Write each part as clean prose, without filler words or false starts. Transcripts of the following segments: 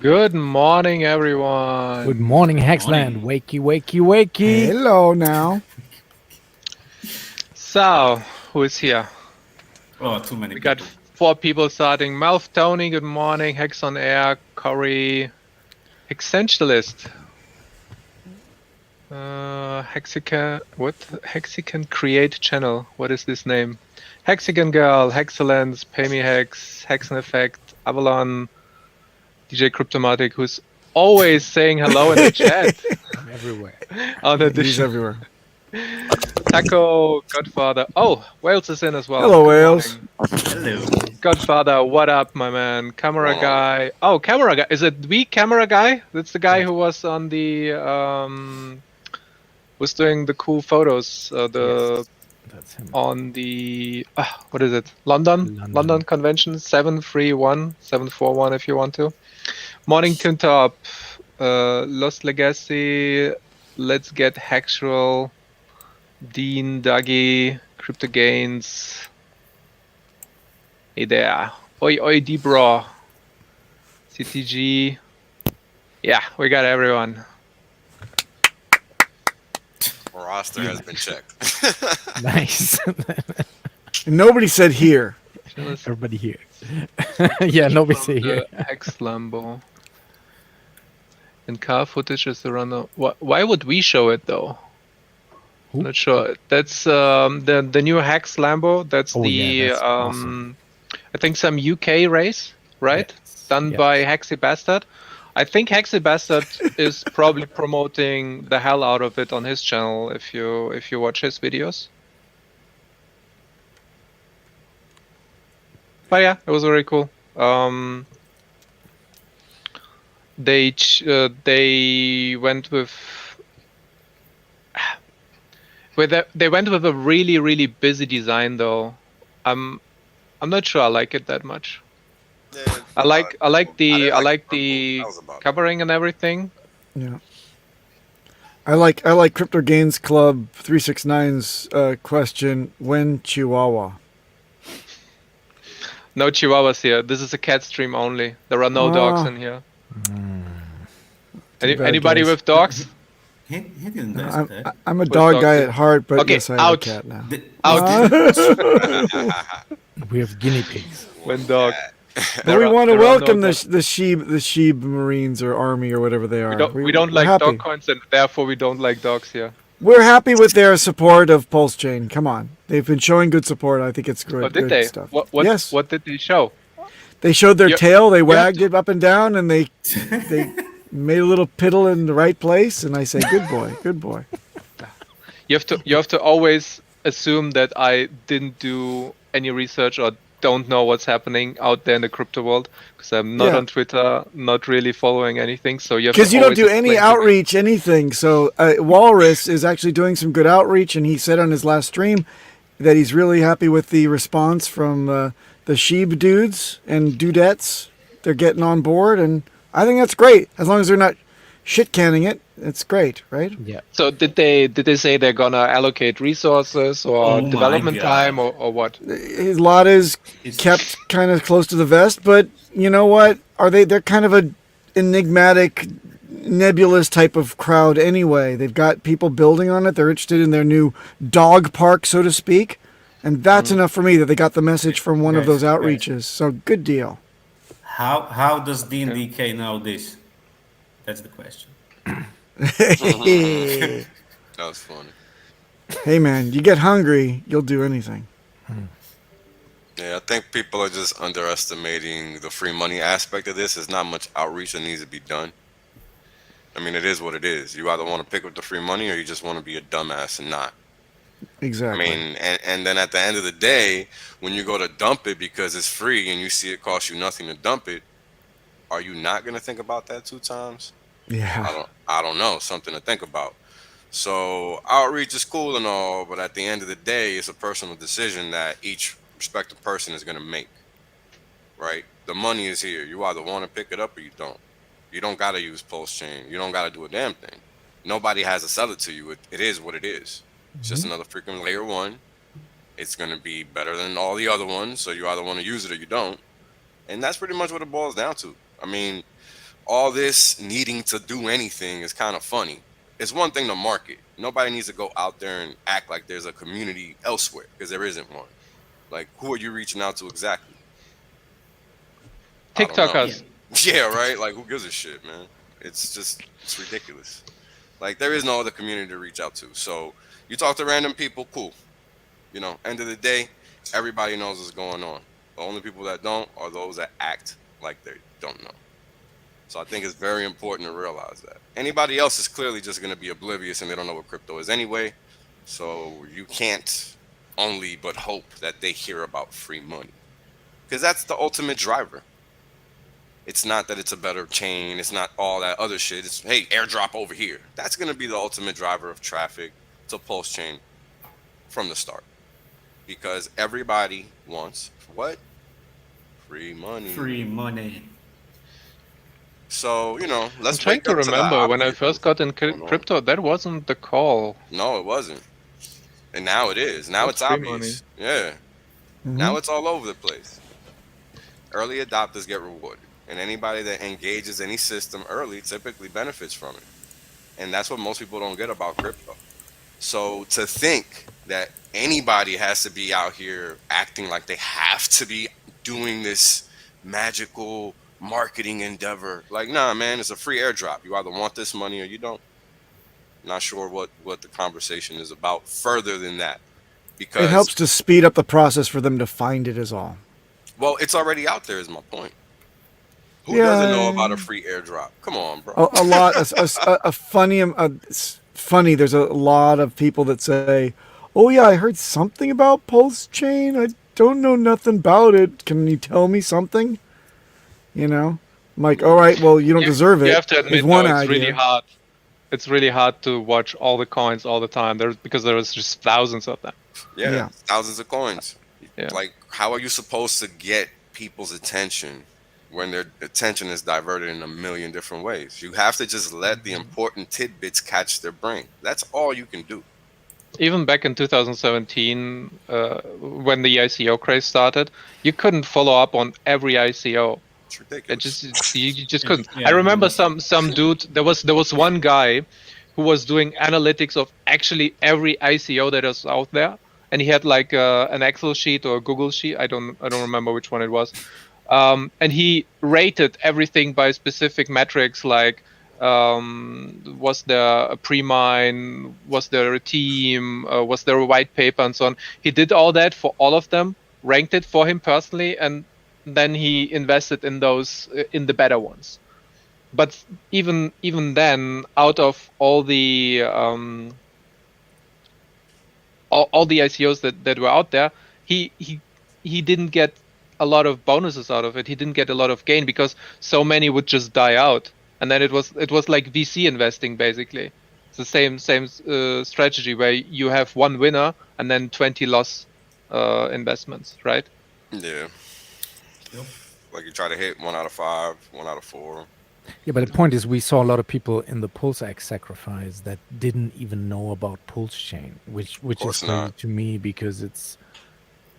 Good morning, everyone. Good morning, Hexland. Wakey, wakey, wakey. Hello now. So, who is here? Oh, too many We people. got 4 people starting. Melf, Tony, good morning. Hex on air, Corey, Essentialist. Hexican, what? Hexican Create Channel. What is this name? Hexican Girl, Hexcellence, Pay Me Hex, Hexen Effect, Avalon, DJ Cryptomatic, who's always saying hello in the chat. I'm everywhere. He's everywhere. Taco, Godfather. Oh, Wales is in as well. Hello, Good Wales. morning. Hello. Godfather, what up, my man? Camera guy. Oh, camera guy. Is it the camera guy? That's the guy who was on the was doing the cool photos. Yes, that's him. On the what is it? London convention 741 if you want to. Mornington Top, Lost Legacy. Let's get Hexual. Dean, Dougie, Crypto Gains. Hey there. Oi, oi, D-Bro. CTG. Yeah, we got everyone. Roster has been checked. Nice. And nobody said here. Everybody here. Yeah, nobody say here. Hex Lambo. And car footage is the runner. Why would we show it though? Who? Not sure. That's the new Hex Lambo. That's that's awesome. I think some UK race, right? Yes, Done yes. by Hexy Bastard. I think Hexy Bastard is probably promoting the hell out of it on his channel if you watch his videos. But yeah, it was very cool. They went with they went with a really busy design though. I'm not sure I like it that much. Yeah, I like the That was about it. covering and everything. Yeah. I like Crypto Gains Club 369's question, when Chihuahua? No chihuahuas here. This is a cat stream only. There are no dogs in here. Too bad, Anybody guys. with dogs? He didn't ask that. I'm a With dog dogs, guy yeah. at heart, but Okay, yes, I have out. a cat now. Out. We have guinea pigs. When dog. But we want to there are no welcome dogs. the Sheeb Marines or Army or whatever they are. We don't we're like happy. dog coins, and therefore we don't like dogs here. We're happy with their support of Pulse Chain. Come on, they've been showing good support. I think it's good. Oh, did good they? stuff. What Yes. What did they show? They showed their You- tail. They you have wagged it up and down, and they made a little piddle in the right place. And I say, "Good boy, good boy." You have to always assume that I didn't do any research or don't know what's happening out there in the crypto world because I'm not Yeah. on Twitter, not really following anything. So you have Because to you don't always do any explain to me. outreach, anything. So Walrus is actually doing some good outreach, and he said on his last stream that he's really happy with the response from the Sheeb dudes and dudettes. They're getting on board, and I think that's great. As long as they're not shit canning it, it's great, right? Yeah. So did they say they're gonna allocate resources or Oh my development God. time or what? His lot is It's- kept kind of close to the vest, but you know what? They're kind of a enigmatic, nebulous type of crowd anyway. They've got people building on it. They're interested in their new dog park, so to speak. And that's enough for me that they got the message from one of Guys, those guys. outreaches. So good deal. How does DNDK know this? That's the question. Hey That was funny. man, you get hungry, you'll do anything. Yeah, I think people are just underestimating the free money aspect of this. There's not much outreach that needs to be done. I mean, it is what it is. You either want to pick up the free money or you just want to be a dumbass and not. I Exactly. mean, and then at the end of the day, when you go to dump it because it's free and you see it cost you nothing to dump it, are you not going to think about that 2 times? Yeah. I don't know, something to think about. So outreach is cool and all, but at the end of the day, it's a personal decision that each respective person is going to make, right? The money is here. You either want to pick it up or you don't. You don't got to use Pulse Chain. You don't got to do a damn thing. Nobody has to sell it to you. It is what it is. It's just another freaking layer 1. It's going to be better than all the other ones, so you either want to use it or you don't. And that's pretty much what it boils down to. I mean, all this needing to do anything is kind of funny. It's one thing to market. Nobody needs to go out there and act like there's a community elsewhere, because there isn't one. Like, who are you reaching out to exactly? I don't know. TikTokers. Yeah, right? Like, who gives a shit, man? It's ridiculous. Like, there is no other community to reach out to. So you talk to random people, cool. You know, end of the day, everybody knows what's going on. The only people that don't are those that act like they don't know. So I think it's very important to realize that. Anybody else is clearly just going to be oblivious and they don't know what crypto is anyway. So you can't only but hope that they hear about free money, because that's the ultimate driver. It's not that it's a better chain. It's not all that other shit. It's, hey, airdrop over here. That's going to be the ultimate driver of traffic to Pulse Chain from the start. Because everybody wants what? Free money. Free money. So, you know, let's I'm trying wake to up the remember when I obvious first got in going on. crypto, that wasn't the call. No, it wasn't. And now it is. Now That's it's free obvious. Yeah. Now it's all over the place. Early adopters get rewarded. And anybody that engages any system early typically benefits from it. And that's what most people don't get about crypto. So to think that anybody has to be out here acting like they have to be doing this magical marketing endeavor, like, nah, man, it's a free airdrop. You either want this money or you don't. Not sure what the conversation is about further than that. Because It helps to speed up the process for them to find it is all. well, it's already out there is my point. Who Yeah. doesn't know about a free airdrop? Come on, bro. A lot, it's funny. There's a lot of people that say, "Oh yeah, I heard something about Pulse Chain. I don't know nothing about it. Can you tell me something?" You know, I'm like, all right, well, you don't deserve it. You have to There's admit, one though, it's idea. really hard. It's really hard to watch all the coins all the time. Because there's just thousands of them. Yeah, thousands of coins. Yeah. Like, how are you supposed to get people's attention when their attention is diverted in a million different ways? You have to just let the important tidbits catch their brain. That's all you can do. Even back in 2017, when the ICO craze started, you couldn't follow up on every ICO. It's It ridiculous. you just couldn't. Yeah, I remember some dude. There was one guy who was doing analytics of actually every ICO that is out there, and he had like an Excel sheet or a Google sheet. I don't remember which one it was. And he rated everything by specific metrics, like was there a pre-mine, was there a team, was there a white paper, and so on. He did all that for all of them, ranked it for him personally, and then he invested in those in the better ones. But even then, out of all the all the ICOs that were out there, he didn't get a lot of bonuses out of it. He didn't get a lot of gain because so many would just die out, and then it was like VC investing basically. It's the same strategy where you have one winner and then 20 loss investments, right? Yeah. Like, you try to hit 1 out of 5, 1 out of 4. Yeah, but the point is, we saw a lot of people in the PulseX sacrifice that didn't even know about Pulse Chain, which is course crazy not. to me because it's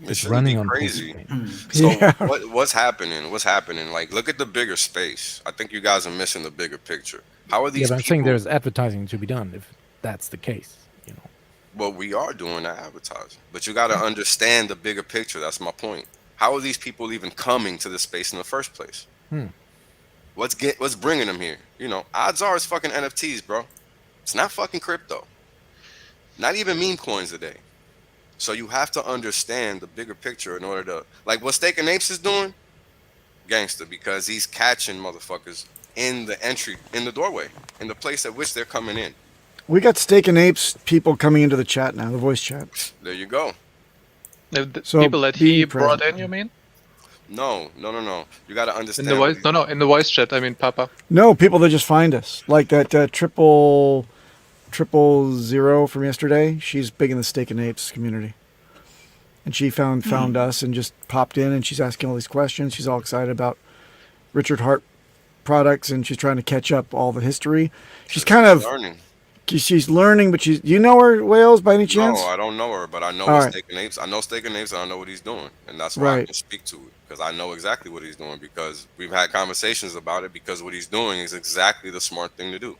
shouldn't running be on crazy. Pulse Chain. So Yeah. what's happening? What's happening? Like, look at the bigger space. I think you guys are missing the bigger picture. How are Yeah, these but I'm saying people? there's advertising to be done if that's the case. You know, Well, we are doing that advertising, but you got to understand the bigger picture. That's my point. How are these people even coming to this space in the first place? What's bringing them here? You know, odds are it's fucking NFTs, bro. It's not fucking crypto. Not even meme coins today. So you have to understand the bigger picture in order to, like, what Steak and Apes is doing, gangster, because he's catching motherfuckers in the doorway, in the place at which they're coming in. We got Steak and Apes people coming into the chat now, the voice chat. There you go. The So people that being he brought present. in, you mean? No. You got to In understand. the voice? No, in the voice chat. I mean, Papa. No, people that just find us, like that triple zero from yesterday. She's big in the Steak and Apes community, and she found us and just popped in, and she's asking all these questions. She's all excited about Richard Hart products, and she's trying to catch up all the history. She's kind of learning. She's learning, but you know her, Wales, by any chance? No, I don't know her, but I know All what right. Steak and Apes. I know Steak and Apes, and I know what he's doing, and that's why I Right. can speak to it because I know exactly what he's doing because we've had conversations about it. Because what he's doing is exactly the smart thing to do.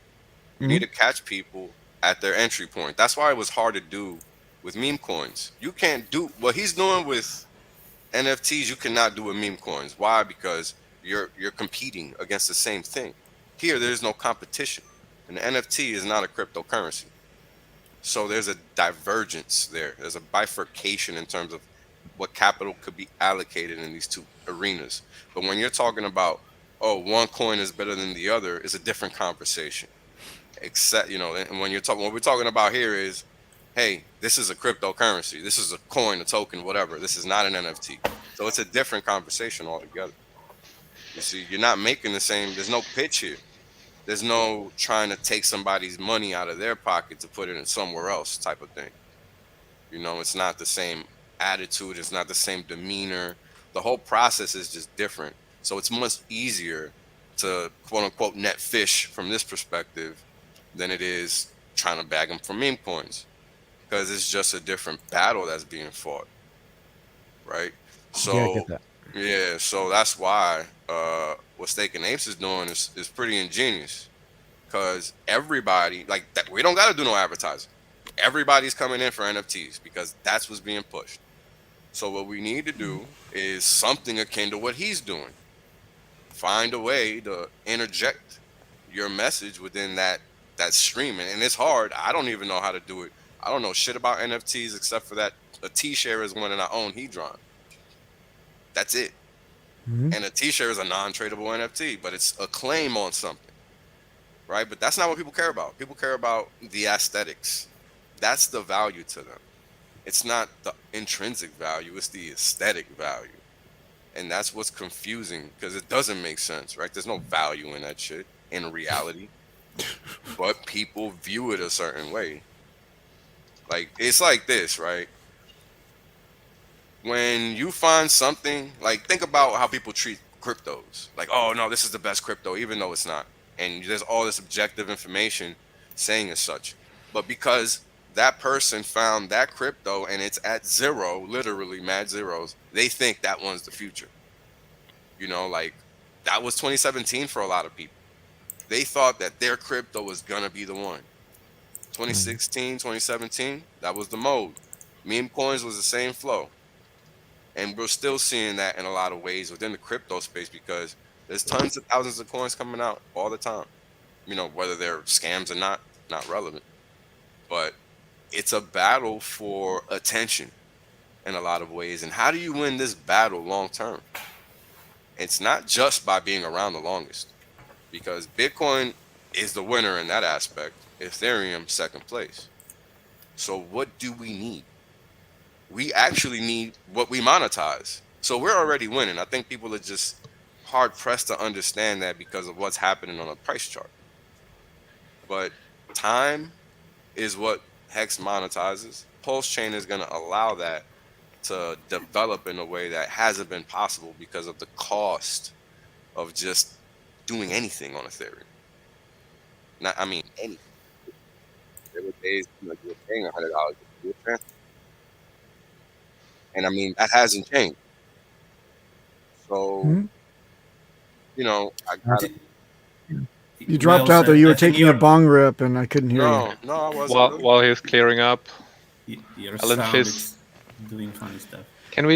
You need to catch people at their entry point. That's why it was hard to do with meme coins. You can't do what he's doing with NFTs. You cannot do with meme coins. Why? Because you're competing against the same thing. Here, there's no competition. An NFT is not a cryptocurrency. So there's a divergence there. There's a bifurcation in terms of what capital could be allocated in these two arenas. But when you're talking about, oh, one coin is better than the other, it's a different conversation. Except, and when what we're talking about here is, hey, this is a cryptocurrency. This is a coin, a token, whatever. This is not an NFT. So it's a different conversation altogether. You see, you're not making the same. There's no pitch here. There's no trying to take somebody's money out of their pocket to put it in somewhere else type of thing. It's not the same attitude. It's not the same demeanor. The whole process is just different. So it's much easier to quote unquote net fish from this perspective than it is trying to bag them for meme coins because it's just a different battle that's being fought. Right. So Yeah, I get that. yeah, so that's why what Steak and Apes is doing is pretty ingenious because everybody like that. We don't got to do no advertising. Everybody's coming in for NFTs because that's what's being pushed. So what we need to do is something akin to what he's doing. Find a way to interject your message within that stream, and it's hard. I don't even know how to do it. I don't know shit about NFTs except for that a T-share is one and I own Hedron. That's it. And a T-share is a non-tradable NFT, but it's a claim on something, right? But that's not what people care about. People care about the aesthetics. That's the value to them. It's not the intrinsic value. It's the aesthetic value. And that's what's confusing because it doesn't make sense, right? There's no value in that shit in reality. But people view it a certain way. Like, it's like this, right? When you find something, like think about how people treat cryptos. Like, oh no, this is the best crypto, even though it's not. And there's all this objective information saying as such. But because that person found that crypto and it's at zero, literally mad zeros, they think that one's the future. Like that was 2017 for a lot of people. They thought that their crypto was gonna be the one. 2016, 2017, that was the mode. Meme coins was the same flow. And we're still seeing that in a lot of ways within the crypto space because there's tons of thousands of coins coming out all the time. Whether they're scams or not relevant. But it's a battle for attention in a lot of ways. And how do you win this battle long term? It's not just by being around the longest because Bitcoin is the winner in that aspect. Ethereum, second place. So what do we need? We actually need what we monetize. So we're already winning. I think people are just hard pressed to understand that because of what's happening on a price chart. But time is what Hex monetizes. Pulse Chain is going to allow that to develop in a way that hasn't been possible because of the cost of just doing anything on Ethereum. Anything. There were days you were paying $100 to do a transfer. And that hasn't changed. So, I gotta. You dropped out there. You were taking a bong rip, and I couldn't hear you. No, I wasn't. While he's clearing up, Your Alan sound Fizz. is doing funny stuff. can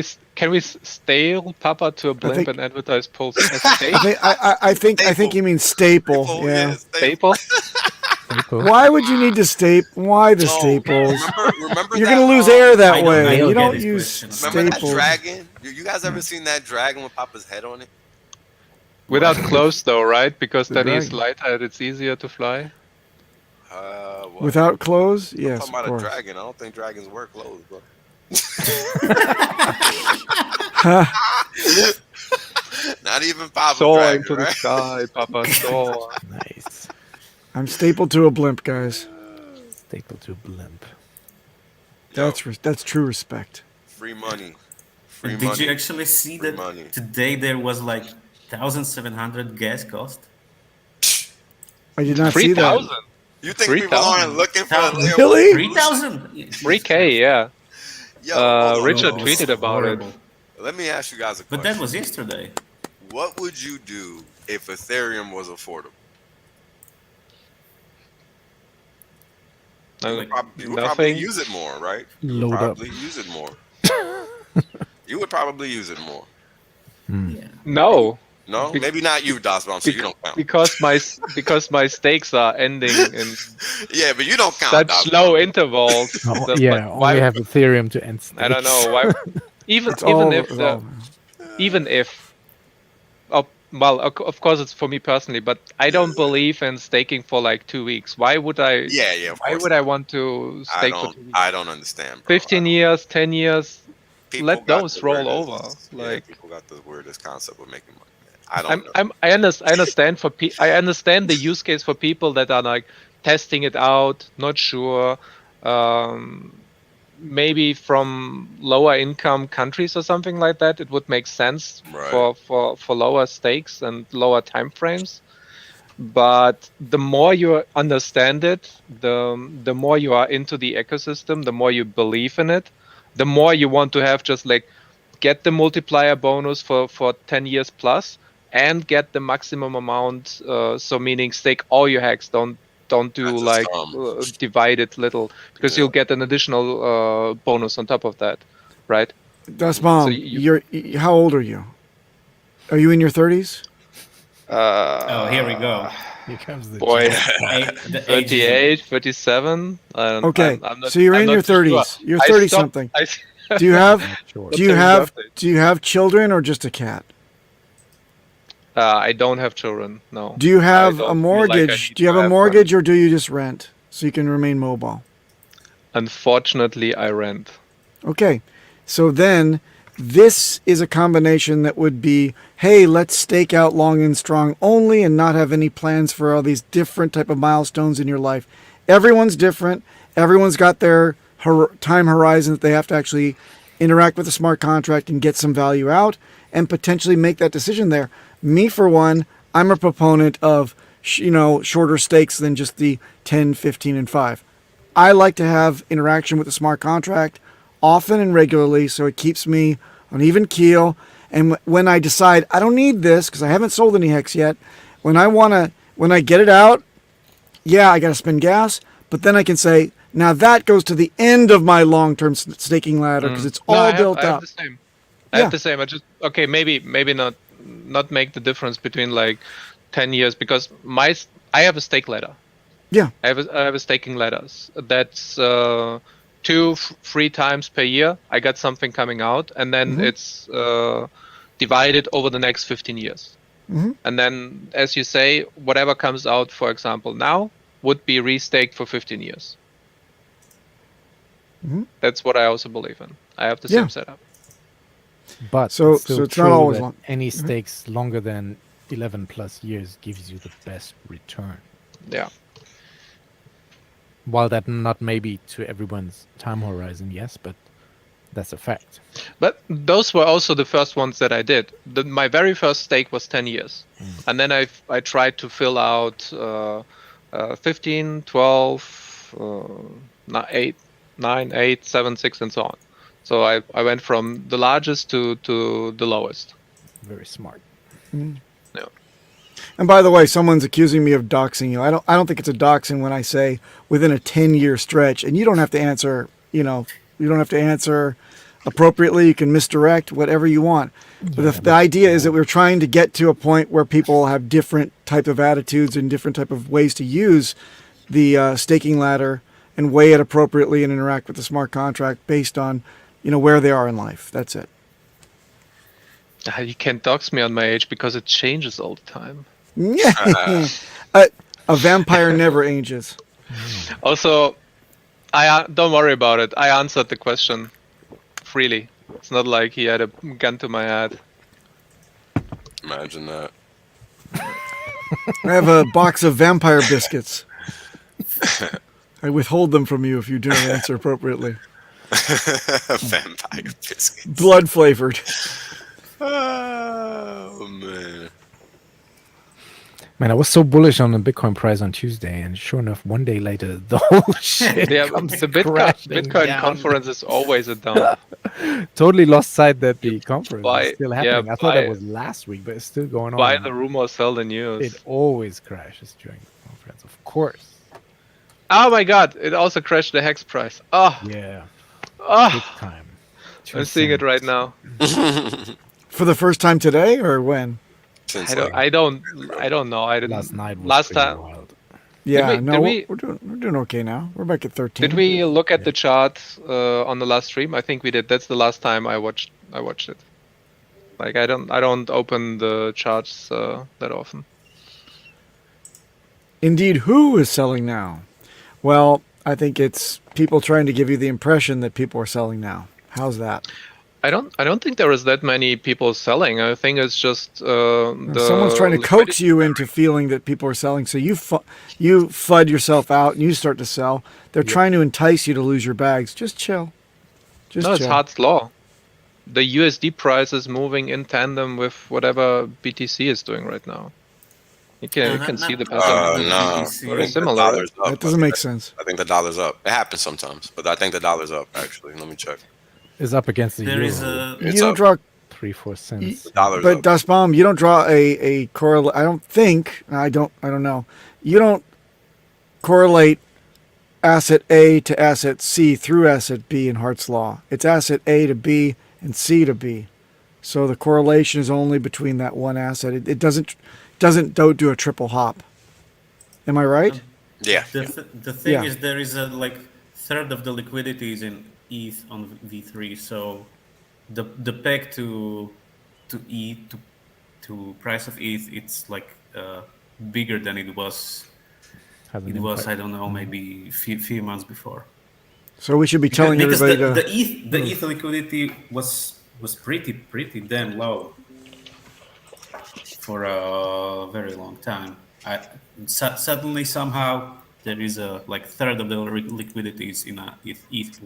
we stale Papa to a blimp think- and advertise Pulse as I stale? think I think you mean staple. Yeah. Staple? Why would you need to staple? Why the staples? Remember You're that, gonna lose um, air I that don't- way. I don't You get don't this use question. Remember that staples. dragon? You guys ever seen that dragon with Papa's head on it? Without clothes though, right? Because The then he's dragon. lighter and it's easier to fly. What? Without clothes? I'm Yes, talking of about a course. dragon. I don't think dragons wear clothes, bro. Not even Papa's Soar dragon, into the right? sky, Papa, soar. Nice. I'm stapled to a blimp, guys. Staple to blimp. Yo, That's true respect. free money. Free Did money. you actually see Free that money. today there was like 1,700 gas cost? I did not see that. 3,000? You think people 3,000? aren't looking for a layer Really? 3,000? 3K, yeah. Yo, hold on, Richard hold on. tweeted about it. Horrible. Let me ask you guys a But question. that was yesterday. What would you do if Ethereum was affordable? You would probably Nothing. use it more, right? You Load would up. probably use it more. You would probably use it more. Yeah. No, No, Be- maybe not you, Das Bomb, so you don't count. because my stakes are ending in Yeah, but you don't count. such Das low Bomb. intervals. Oh, that- yeah, but why- only have Ethereum to end stakes. I don't know why. Even It's all, if it's the all- even if, oh, well, of course it's for me personally, but I don't believe in staking for like 2 weeks. Why would I? Yeah, of Why course. would I want to I stake for 2 weeks? don't understand, bro. 15 years, 10 years. People Let got those the roll weirdest- over, yeah, like- people got the weirdest concept of making money. Man. I don't know. I understand I understand the use case for people that are like testing it out, not sure, maybe from lower income countries or something like that. It would make sense Right. for lower stakes and lower time frames. But the more you understand it, the more you are into the ecosystem, the more you believe in it, the more you want to have just like get the multiplier bonus for 10 years plus and get the maximum amount. So meaning stake all your hacks. Don't do That's a like scam. divide it little, because Yeah. you'll get an additional bonus on top of that, right? Das Bomb, how old are you? Are you in your 30s? Oh, here we go. Here comes the Boy, The age is- 38, 37. Okay, I'm not, so you're I'm in not your too 30s. sure. You're I 30 stopped- something. I- Do you have Sure. do you September have birthday. do you have children or just a cat? I don't have children. No. Do you have I a don't feel like I mortgage? need Do you have to a have mortgage or do you just rent so you can remain mobile? Unfortunately, I rent. Okay. So then this is a combination that would be, hey, let's stake out long and strong only and not have any plans for all these different type of milestones in your life. Everyone's different. Everyone's got their time horizon that they have to actually interact with a smart contract and get some value out and potentially make that decision there. Me, for one, I'm a proponent of, shorter stakes than just the 10, 15, and 5. I like to have interaction with the smart contract often and regularly, so it keeps me on even keel. And when I decide I don't need this because I haven't sold any hex yet, when I get it out, yeah, I got to spend gas, but then I can say, now that goes to the end of my long-term staking ladder because it's No, all I built have up. the same. Yeah. I have the same. I just maybe not make the difference between like 10 years, because I have a stake ladder. Yeah. I have a staking ladders. That's 2-3 times per year. I got something coming out, and then it's divided over the next 15 years. And then, as you say, whatever comes out, for example, now would be restaked for 15 years. That's what I also believe in. I have the Yeah. same setup. But So- it's still so it's not true always that long. any stakes longer than 11 plus years gives you the best return. Yeah. While that not maybe to everyone's time horizon, yes, but that's a fact. But those were also the first ones that I did. My very first stake was 10 years. And then I tried to fill out 15, 12, 8, 9, 8, 7, 6, and so on. So I went from the largest to the lowest. Very smart. Yeah. And by the way, someone's accusing me of doxing you. I don't think it's a doxing when I say within a 10-year stretch, and you don't have to answer, you don't have to answer appropriately. You can misdirect whatever you want. But the idea is that we're trying to get to a point where people have different type of attitudes and different type of ways to use the staking ladder and weigh it appropriately and interact with the smart contract based on, where they are in life. That's it. You can't dox me on my age because it changes all the time. Yeah. A vampire never ages. Also, I don't worry about it. I answered the question freely. It's not like he had a gun to my head. Imagine that. I have a box of vampire biscuits. I withhold them from you if you do not answer appropriately. Vampire biscuits. Blood flavored. Oh man. Man, I was so bullish on the Bitcoin price on Tuesday, and sure enough, one day later, the whole shit Yeah, comes the crashing Bitcoin down. conference is always a dump. Totally lost sight that the conference buy- is still yeah, happening. I thought that buy- was last week, but it's still going Buy on. the rumor, sell the news. It always crashes during the conference, of course. Oh my god, it also crashed the HEX price. Oh, Yeah, big oh, time. I'm seeing it right now. For the first time today, or when? Since I don't know. I didn't. Last night was last pretty time, wild. Yeah, did no, we- we're doing okay now. We're back at 13. did we look at the chart on the last stream? I think we did. That's the last time I watched it. Like I don't open the charts that often. Indeed, who is selling now? Well, I think it's people trying to give you the impression that people are selling now. How's that? I don't think there is that many people selling. I think it's just Someone's trying to coax you into feeling that people are selling, so you FUD yourself out and you start to sell. They're trying to entice you to lose your bags. Just chill. Just No, it's chill. Hart's law. The USD price is moving in tandem with whatever BTC is doing right now. You can see the pattern. no. Very The similar, dollar's up. That doesn't make sense. I think the dollar's up. It happens sometimes, but I think the dollar's up, actually. Let me check. Is up against the There euro. is a It's You don't up. draw, 3-4 cents. The dollar's but up. Dasbaum, you don't draw a correlate. I don't think. I don't know. You don't correlate asset A to asset C through asset B in Hart's law. It's asset A to B and C to B. So the correlation is only between that one asset. It doesn't don't do a triple hop. Am I right? Yeah. the thing Yeah. is there is a like third of the liquidity is in ETH on V3, so the peg to ETH to price of ETH it's like bigger than it was. Hasn't It been was quite- I don't know maybe few months before. So we should be telling because everybody to. the ETH liquidity was pretty damn low for a very long time. Suddenly somehow there is a like third of the liquidity is in a ETH.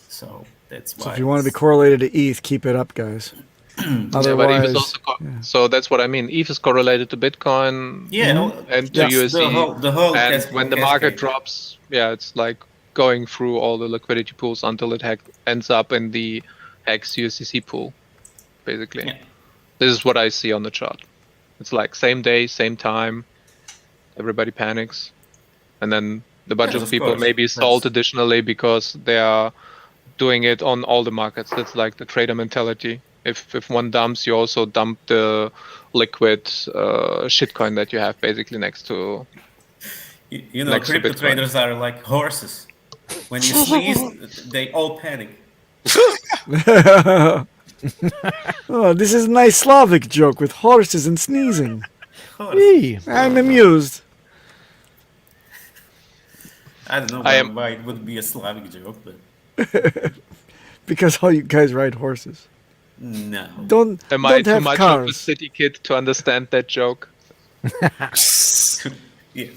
So that's why. So if you want to be correlated to ETH, keep it up, guys. Yeah, but ETH Otherwise, is also so that's what I mean. ETH is correlated to Bitcoin and to that's USD. the whole And cascade. when the market drops, yeah, it's like going through all the liquidity pools until it ends up in the HEX USDC pool, basically. Yeah. This is what I see on the chart. It's like same day, same time. Everybody panics, and then the bunch Yes, of of people course. maybe sold additionally because they are doing it on all the markets. That's like the trader mentality. If one dumps, you also dump the liquid shitcoin that you have basically next to. You know, next to crypto Bitcoin. traders are like horses. When you sneeze, they all panic. oh, this is a nice Slavic joke with horses and sneezing. Horse. Hey, I'm amused. I don't know I am- why it would be a Slavic joke, but Because all you guys ride horses. no. Don't Am I don't too have much of a cars. city kid to understand that joke? Yes.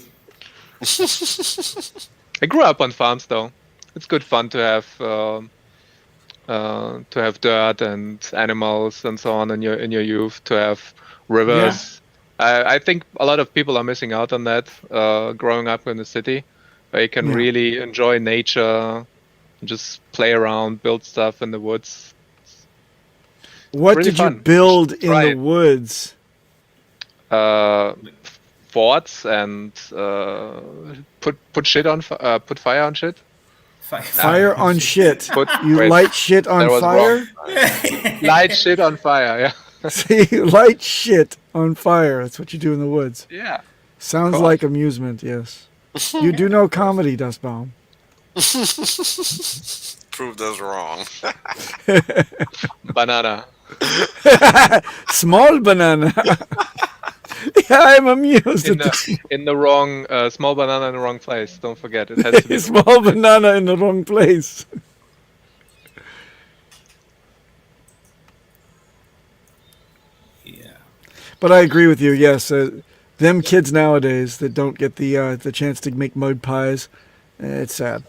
I grew up on farms though. It's good fun to have dirt and animals and so on in your youth. To have rivers. I think a lot of people are missing out on that. Growing up in the city, where you can Yeah. really enjoy nature, just play around, build stuff in the woods. What really did you fun. build in Try the it. woods? Forts and put shit on put fire on shit. Fire on shit. Put You wait, light shit on that was fire? light shit on fire. Yeah. See, you light shit on fire. That's what you do in the woods. Yeah. Sounds course. like amusement, yes. You do know comedy, Dustbaum. Proved us wrong. Banana. Small banana. Yeah, I'm amused. In the wrong small banana in the wrong place. Don't forget it has to be. Small banana in the wrong place. Yeah. But I agree with you. Yes, them kids nowadays that don't get the chance to make mud pies, it's sad.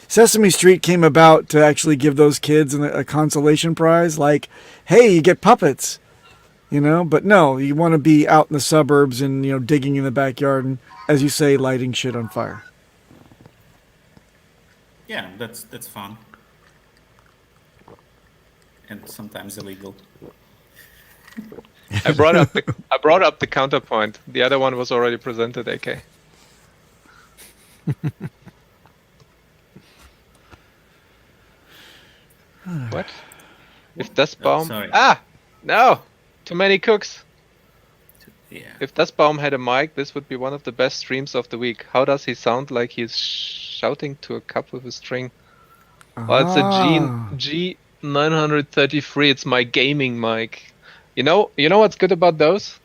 Sesame Street came about to actually give those kids a consolation prize, like, hey, you get puppets. you know. But no, you want to be out in the suburbs and, you know, digging in the backyard and, as you say, lighting shit on fire. Yeah, that's fun. And sometimes illegal. I brought up the counterpoint. The other one was already presented, AK. What? If das Baum... sorry. No! Too many cooks. Yeah. If das Baum had a mic, this would be one of the best streams of the week. How does he sound like he's shouting to a cup with a string? Well, it's a G933. It's my gaming mic. You know what's good about those?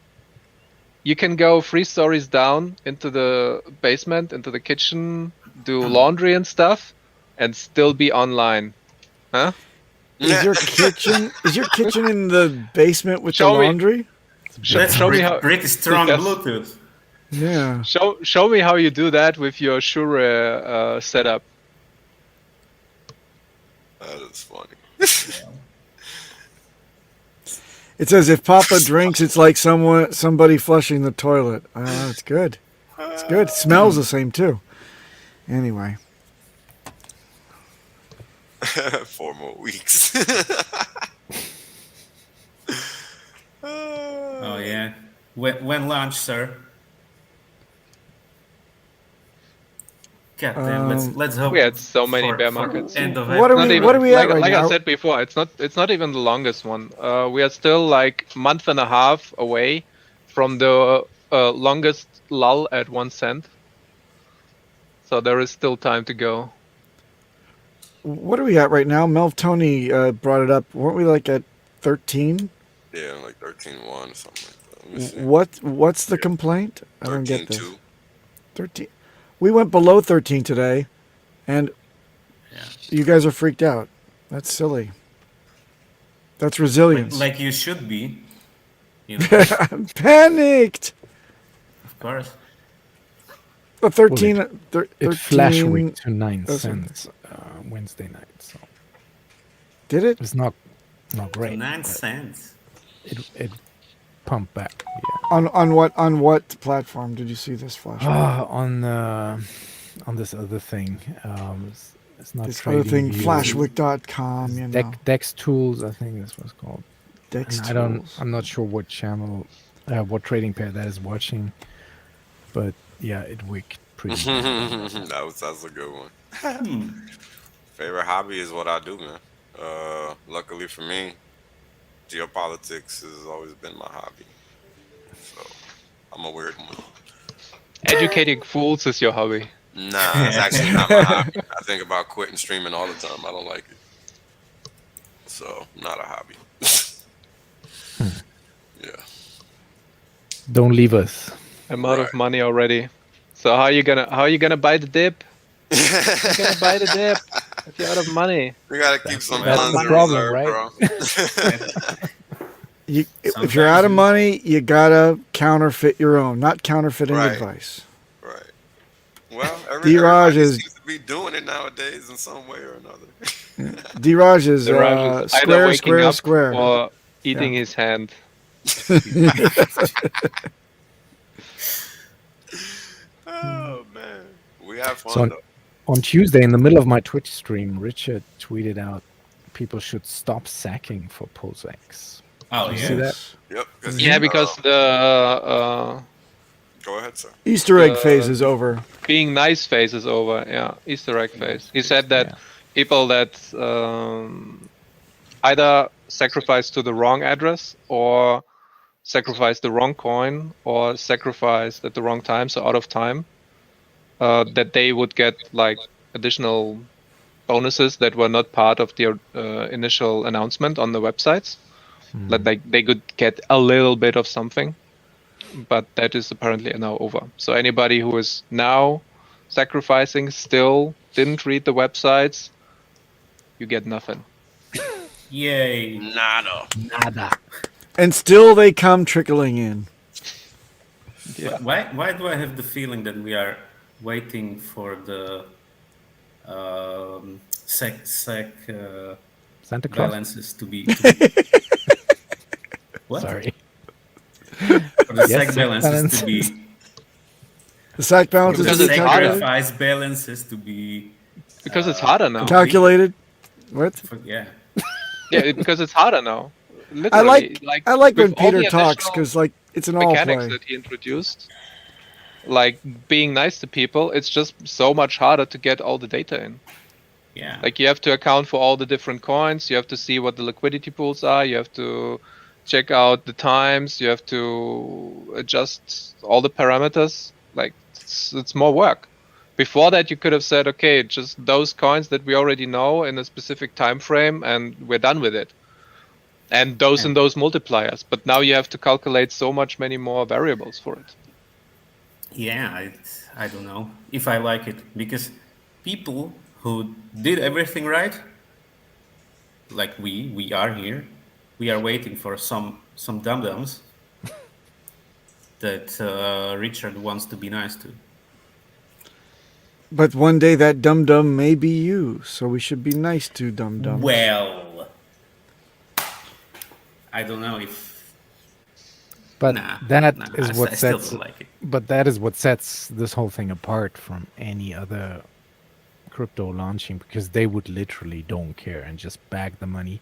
You can go 3 stories down into the basement, into the kitchen, do laundry and stuff, and still be online. Huh? Is your kitchen in the basement with Show the me. laundry? Show me how. Pretty strong Yes. Bluetooth. Yeah. Show me how you do that with your Shure setup. That is funny. It says if Papa drinks, it's like somebody flushing the toilet. It's good. It's good. It smells the same too. Anyway. 4 more weeks. Oh yeah. When launch, sir? God damn, let's hope. We had so many for- bear for markets. End of What are April. we- what are we at right like now? I said before, it's not even the longest one. We are still like month and a half away from the longest lull at 1 cent. So there is still time to go. What are we at right now? Melv Tony brought it up. Weren't we like at 13? Yeah, like 13.1 or something like that. Let me see. What's the complaint? I don't get this. 13.2. 13. We went below 13 today, and Yeah. you guys are freaked out. That's silly. That's resilience. Like you should be. You know, I'm panicked. of course. But 13. Well, thir- It flash 13 week to 9 that's- cents Wednesday night, so Did it? it's not great. 9 but cents. It pumped back. Yeah. On what platform did you see this flash? On this other thing. It's not This other thing, TradingView. flashwick.com, you know. Dex Tools, I think this was called. Dex And Tools. I'm not sure what channel, what trading pair that is watching, but yeah, it wicked pretty. That's a good one. Favorite hobby is what I do, man. Luckily for me, geopolitics has always been my hobby. So I'm a weird one. Educating fools is your hobby. Nah, it's actually not my hobby. I think about quitting streaming all the time. I don't like it. So not a hobby. Yeah. Don't leave us. I'm out of Right. money already. So how are you gonna buy the dip? How you gonna buy the dip if you're out of money? We gotta keep some That's funds the in problem, reserve, right? bro. If you're out of Sometimes money, you gotta counterfeit your own, not counterfeiting Right. advice. Right. Well, D-Raj everybody is- seems to be doing it nowadays in some way or another. D-Raj is The Raj is either square, waking square, up square. or eating his hand. Oh man, we have fun So though. on Tuesday, in the middle of my Twitch stream, Richard tweeted out people should stop sacking for Pulse X. Oh You yeah. see that? Yep. Yeah, because the Go ahead, sir. Easter egg Uh, phase is over. being nice phase is over. Yeah, Easter egg phase. He said that Yeah. people that either sacrifice to the wrong address or sacrifice the wrong coin or sacrificed at the wrong time, so out of time, that they would get like additional bonuses that were not part of the initial announcement on the websites. That they could get a little bit of something, but that is apparently now over. So anybody who is now sacrificing still didn't read the websites, you get nothing. Yay. Nada. Nada. And still they come trickling in. Yeah. Why do I have the feeling that we are waiting for the sec Santa Claus. balances to be? What? Sorry. Yes, SAC balance is to balances. be The SAC balance is Because to it's be harder. calculated. sacrifice balance is to be Because it's harder now. Calculated. What? yeah. Yeah, because it's harder now. I Literally, I like with when all Peter the talks additional because like it's an all mechanics play. that he introduced, like being nice to people, it's just so much harder to get all the data in. Yeah. Like you have to account for all the different coins. You have to see what the liquidity pools are. You have to check out the times. You have to adjust all the parameters. Like it's more work. Before that, you could have said, okay, just those coins that we already know in a specific time frame, and we're done with it. And those and those multipliers. But now you have to calculate so many more variables for it. Yeah, I don't know if I like it, because people who did everything right, like we are here, we are waiting for some dum-dums that Richard wants to be nice to. But one day that dum dum may be you, so we should be nice to dum dums. Well, I don't know if. But Nah, that nah, is what I still sets. don't like it. But that is what sets this whole thing apart from any other crypto launching, because they would literally don't care and just bag the money.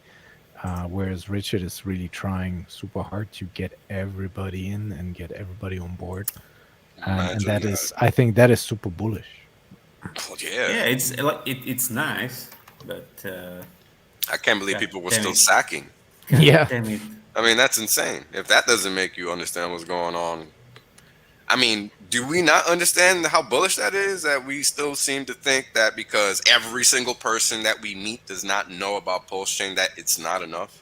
Whereas Richard is really trying super hard to get everybody in and get everybody on board. And Imagine that is, I think that is super bullish. Well, Yeah, yeah. it's like it's nice, but I can't believe God people were damn still it. sacking. Yeah. damn it. I mean, that's insane. If that doesn't make you understand what's going on, I mean, do we not understand how bullish that is? That we still seem to think that because every single person that we meet does not know about Pulse Chain, that it's not enough.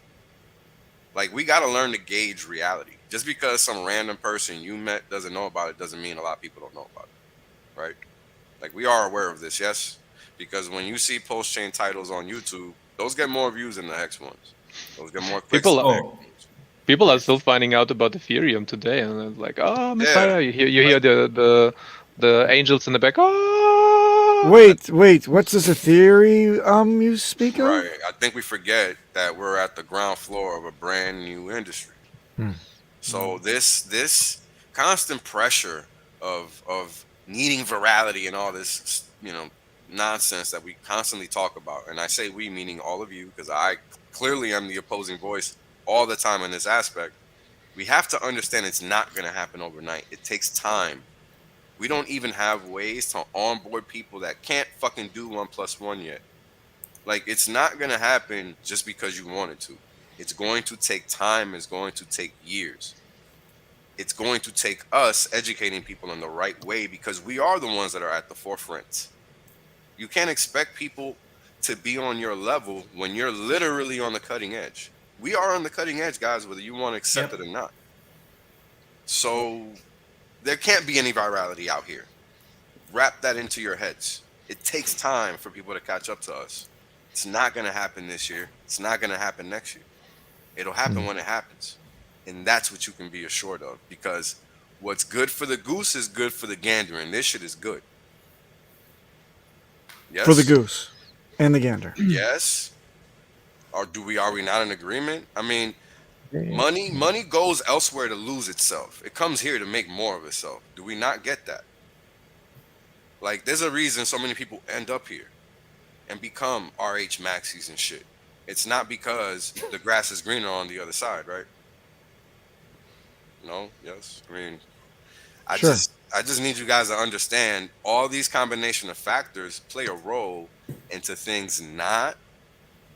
Like, we got to learn to gauge reality. Just because some random person you met doesn't know about it doesn't mean a lot of people don't know about it, right? Like, we are aware of this, yes? Because when you see Pulse Chain titles on YouTube, those get more views than the Hex ones. Those get more clicks. People than the are- Hex ones. People are still finding out about Ethereum today, and it's like, oh, Messiah! Yeah. You hear the angels in the back. Oh! Wait, what's this Ethereum you speak of? Right. I think we forget that we're at the ground floor of a brand new industry. So this constant pressure of needing virality and all this, nonsense that we constantly talk about, and I say we meaning all of you, because I clearly am the opposing voice all the time in this aspect. We have to understand it's not going to happen overnight. It takes time. We don't even have ways to onboard people that can't fucking do 1 + 1 yet. Like, it's not going to happen just because you want it to. It's going to take time. It's going to take years. It's going to take us educating people in the right way, because we are the ones that are at the forefront. You can't expect people to be on your level when you're literally on the cutting edge. We are on the cutting edge, guys, whether you want to accept it or not. So there can't be any virality out here. Wrap that into your heads. It takes time for people to catch up to us. It's not going to happen this year. It's not going to happen next year. It'll happen when it happens. And that's what you can be assured of, because what's good for the goose is good for the gander, and this shit is good. Yes? For the goose and the gander. Yes. Or are we not in agreement? I mean, money goes elsewhere to lose itself. It comes here to make more of itself. Do we not get that? Like, there's a reason so many people end up here and become RH maxis and shit. It's not because the grass is greener on the other side, right? No? Yes? I mean, I Sure. just need you guys to understand all these combination of factors play a role into things not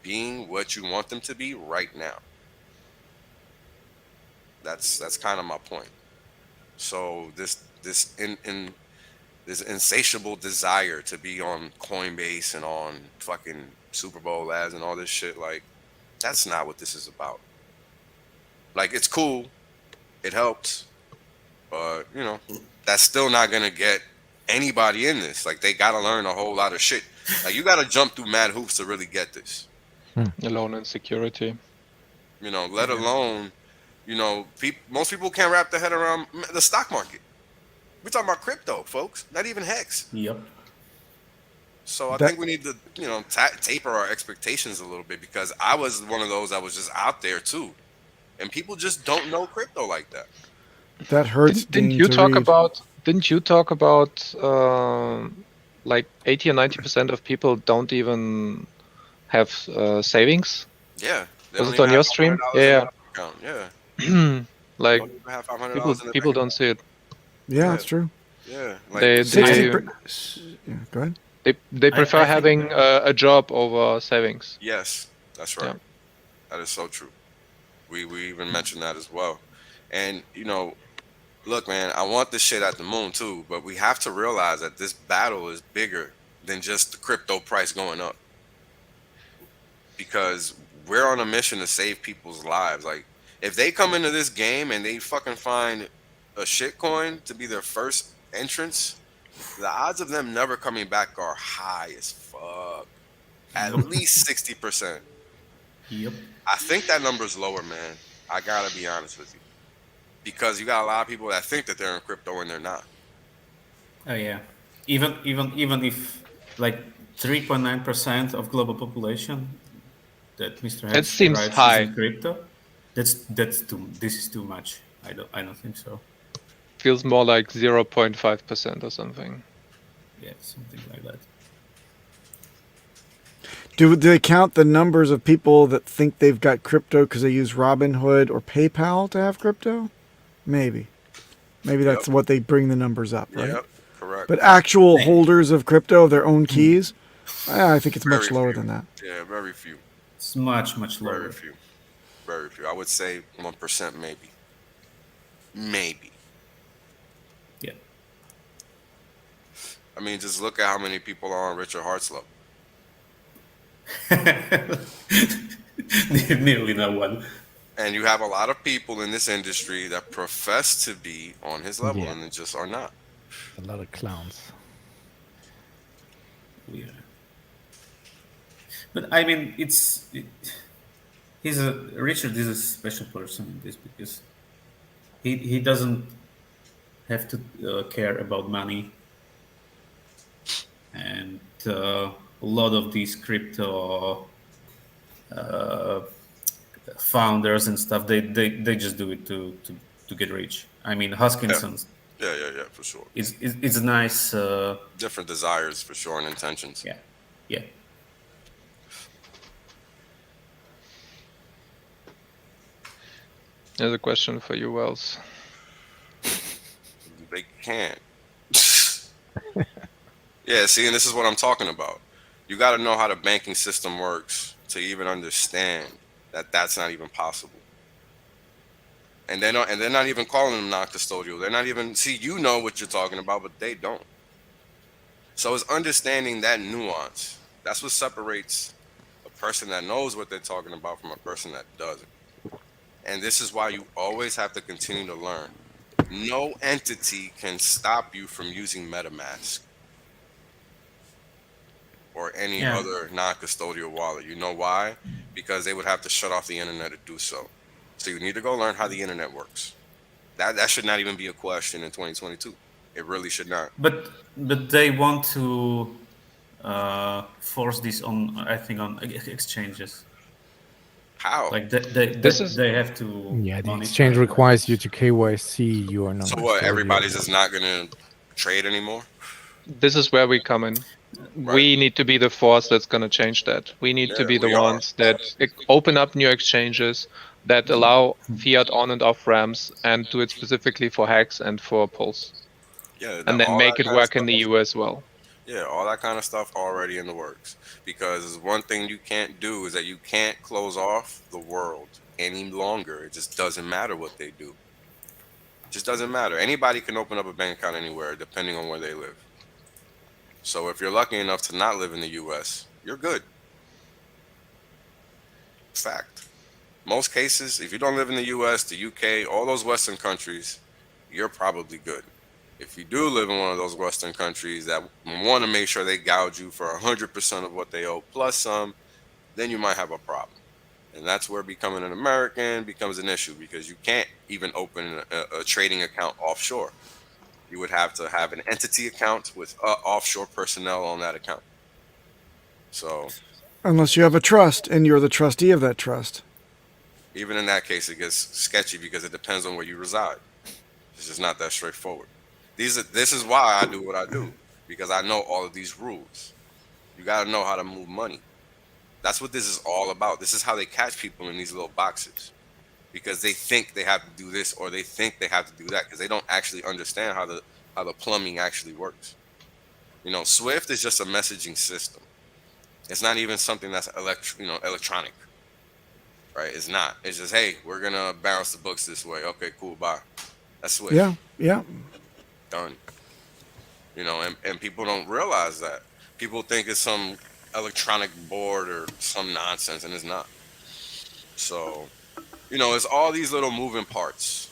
being what you want them to be right now. That's kind of my point. So this insatiable desire to be on Coinbase and on fucking Super Bowl ads and all this shit, like, that's not what this is about. Like, it's cool, it helps, but that's still not gonna get anybody in this. Like, they gotta learn a whole lot of shit. Like, you gotta jump through mad hoops to really get this. Alone in security. Let alone, most people can't wrap their head around the stock market. We're talking about crypto, folks, not even Hex. Yep. So I think we need to, taper our expectations a little bit, because I was one of those that was just out there too. And people just don't know crypto like that. That hurts. Didn't Dean, you to talk read. about? Didn't you talk about like 80 or 90% of people don't even have savings? Yeah, they Was don't it even on have your stream? $500 in Yeah, their account. Yeah, yeah. they Like don't even have $500 in their people bank don't account. see it. Yeah, Yeah. that's true. Yeah, like They 60. they Yeah, go ahead. they prefer I think having a job over savings. yes, that's Yeah. right. That is so true. We even mentioned that as well. And look, man, I want this shit at the moon too, but we have to realize that this battle is bigger than just the crypto price going up, because we're on a mission to save people's lives. Like, if they come into this game and they fucking find a shitcoin to be their first entrance, the odds of them never coming back are high as fuck. At Yep. least 60%. Yep. I think that number's lower, man. I gotta be honest with you, because you got a lot of people that think that they're in crypto and they're not. Oh yeah. Even if like 3.9% of global population that Mr. It Hex seems writes is high. in crypto, that's too. This is too much. I don't think so. Feels more like 0.5% or something. Yeah, something like that. Do they count the numbers of people that think they've got crypto because they use Robinhood or PayPal to have crypto? Maybe. Maybe that's Yep. what they bring the numbers up, right? Yep, correct. But actual holders of crypto, their own keys, I think it's much Very lower few. than that. Yeah, very few. It's much lower. Very few. Very few. I would say 1% maybe. Maybe. Yeah. I mean, just look at how many people are on Richard Hart's level. Nearly no one. And you have a lot of people in this industry that profess to be on his level, Yeah. and they just are not. A lot of clowns. Yeah. But I mean, Richard is a special person in this because he doesn't have to care about money, and a lot of these crypto founders and stuff, they just do it to get rich. I mean, Huskinson's Yeah, for sure. it's a nice Different desires for sure and intentions. yeah. There's a question for you, Wells. They can't. Yeah, see, and this is what I'm talking about. You got to know how the banking system works to even understand that that's not even possible. And they're not even calling them non-custodial. They're not even, see, you know what you're talking about, but they don't. So it's understanding that nuance. That's what separates a person that knows what they're talking about from a person that doesn't. And this is why you always have to continue to learn. No entity can stop you from using MetaMask or any Yeah. other non-custodial wallet. You know why? Because they would have to shut off the internet to do so. So you need to go learn how the internet works. That should not even be a question in 2022. It really should not. But they want to force this on, I think, on exchanges. How? Like they have to. Yeah, the monitor exchange it. requires you to KYC your number. So what? Everybody's just not gonna trade anymore? This is where we come in. We need to be the force that's going to change that. We need to Yeah, be the we are. ones that open up new exchanges, that allow fiat on and off ramps, and do it specifically for HEX and for Pulse. Yeah, And then all make that it kind of work in the stuff- EU as well. Yeah, all that kind of stuff already in the works. Because one thing you can't do is that you can't close off the world any longer. It just doesn't matter what they do. It just doesn't matter. Anybody can open up a bank account anywhere, depending on where they live. So if you're lucky enough to not live in the US, you're good. Fact. Most cases, if you don't live in the US, the UK, all those Western countries, you're probably good. If you do live in one of those Western countries that want to make sure they gouge you for 100% of what they owe plus some, then you might have a problem. And that's where becoming an American becomes an issue, because you can't even open a trading account offshore. You would have to have an entity account with offshore personnel on that account. So Unless you have a trust and you're the trustee of that trust. even in that case, it gets sketchy because it depends on where you reside. It's just not that straightforward. This is why I do what I do, because I know all of these rules. You got to know how to move money. That's what this is all about. This is how they catch people in these little boxes, because they think they have to do this or they think they have to do that, because they don't actually understand how the plumbing actually works. You know, Swift is just a messaging system. It's not even something that's electronic, right? It's not. It's just, hey, we're gonna bounce the books this way. Okay, cool, bye. That's Swift. Yeah. Done. You know, and people don't realize that. People think it's some electronic board or some nonsense, and it's not. So, you know, it's all these little moving parts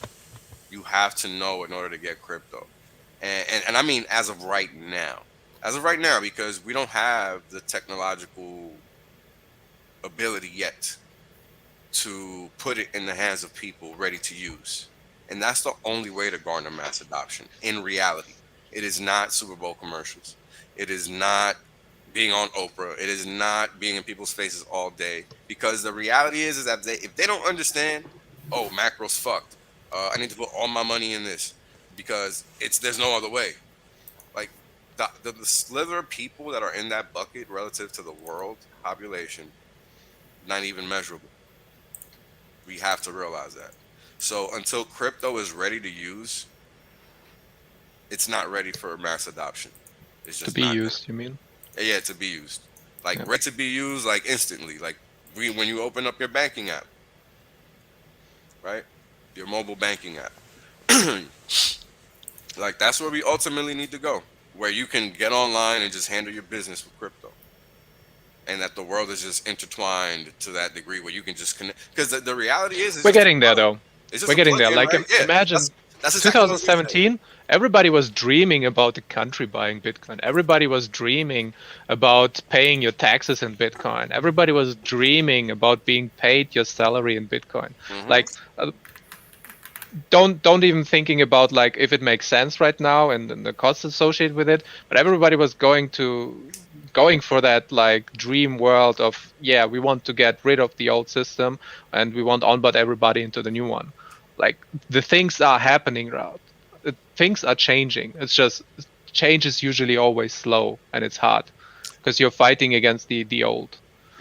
you have to know in order to get crypto. And I mean, as of right now, because we don't have the technological ability yet to put it in the hands of people ready to use. And that's the only way to garner mass adoption in reality. It is not Super Bowl commercials. It is not being on Oprah. It is not being in people's faces all day. Because the reality is that if they don't understand, oh, macro's fucked. I need to put all my money in this because there's no other way. Like the slither of people that are in that bucket relative to the world population, not even measurable. We have to realize that. So until crypto is ready to use, it's not ready for mass adoption. It's just To be not used, you mean? Yeah, to be used. Like Yeah. ready to be used, like instantly. Like when you open up your banking app, right? Your mobile banking app. Like that's where we ultimately need to go, where you can get online and just handle your business with crypto, and that the world is just intertwined to that degree where you can just connect. Because the reality is, We're getting there though. It's just We're a getting there. plugin, Like right? Yeah, imagine that's exactly what I was gonna say. 2017, everybody was dreaming about the country buying Bitcoin. Everybody was dreaming about paying your taxes in Bitcoin. Everybody was dreaming about being paid your salary in Bitcoin. Mhm. Like don't even thinking about like if it makes sense right now and the costs associated with it, but everybody was going for that like dream world of, yeah, we want to get rid of the old system and we want onboard everybody into the new one. Like the things are happening, things are changing. It's just change is usually always slow and it's hard because you're fighting against the old.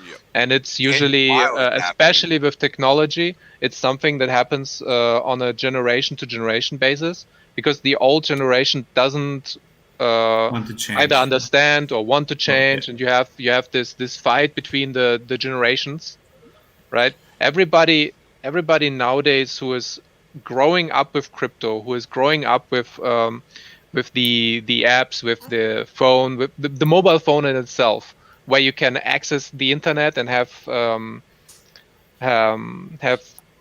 Yep. And it's usually, while it's especially with technology, it's something that happens on a generation to generation basis, because the old generation doesn't Want to change. either understand or want to change, Okay. and you have this fight between the generations, right? Everybody nowadays who is growing up with crypto, who is growing up with the apps, with the phone, with the mobile phone in itself, where you can access the internet and have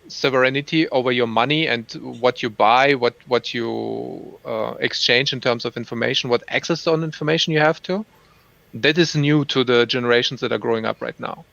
sovereignty over your money and what you buy, what you exchange in terms of information, what access on information you have to. That is new to the generations that are growing up right now,